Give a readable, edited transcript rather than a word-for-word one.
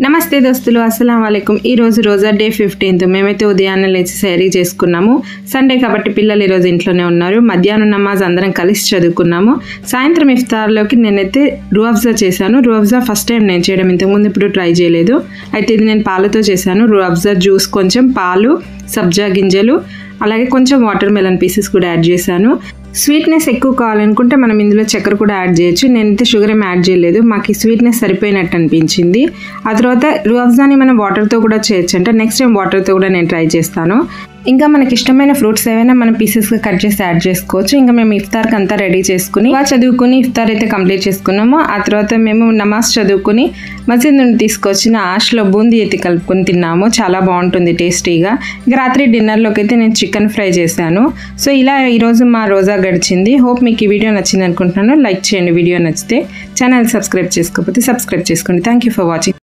నమస్తే దోస్తులు, అస్సలం వాలేకుమ్. ఈరోజు రోజా డే 15th. మేమైతే ఉదయాన్నే లేచి సైరీ చేసుకున్నాము. సండే కాబట్టి పిల్లలు ఈరోజు ఇంట్లోనే ఉన్నారు. మధ్యాహ్నం నమాజ్ అందరం కలిసి చదువుకున్నాము. సాయంత్రం ఇఫ్తార్లోకి నేనైతే రూఅఫ్జా చేశాను. రూఅఫ్జా ఫస్ట్ టైం నేను చేయడం, ఇంతకుముందు ఇప్పుడు ట్రై చేయలేదు. అయితే ఇది నేను పాలతో చేశాను. రూఅఫ్జా జ్యూస్, కొంచెం పాలు, సబ్జా గింజలు, అలాగే కొంచెం వాటర్ మెలన్ పీసెస్ కూడా యాడ్ చేశాను. స్వీట్నెస్ ఎక్కువ కావాలనుకుంటే మనం ఇందులో చక్కెర కూడా యాడ్ చేయొచ్చు. నేనైతే షుగర్ ఏం యాడ్ చేయలేదు, మాకు ఈ స్వీట్నెస్ సరిపోయినట్టు అనిపించింది. ఆ తర్వాత రూఅఫ్జాని మనం వాటర్తో కూడా చేయొచ్చు అంట. నెక్స్ట్ టైం వాటర్తో కూడా నేను ట్రై చేస్తాను. ఇంకా మనకి ఇష్టమైన ఫ్రూట్స్ ఏవైనా మనం పీసెస్గా కట్ చేసి యాడ్ చేసుకోవచ్చు. ఇంకా మేము ఇఫ్తార్కి అంతా రెడీ చేసుకుని చదువుకుని ఇఫ్తార్ అయితే కంప్లీట్ చేసుకున్నాము. ఆ తర్వాత మేము నమాజ్ చదువుకుని మసీద్ నుండి తీసుకొచ్చిన ఆష్లో బూందీ అయితే కలుపుకొని తిన్నాము. చాలా బాగుంటుంది టేస్టీగా. ఇంకా రాత్రి డిన్నర్లోకి అయితే నేను చికెన్ ఫ్రై చేశాను. సో ఇలా ఈరోజు మా రోజా గడిచింది. హోప్ మీకు ఈ వీడియో నచ్చింది అనుకుంటున్నాను. లైక్ చేయండి వీడియో నచ్చితే. ఛానల్ సబ్స్క్రైబ్ చేసుకోకపోతే సబ్స్క్రైబ్ చేసుకోండి. Thank you for watching.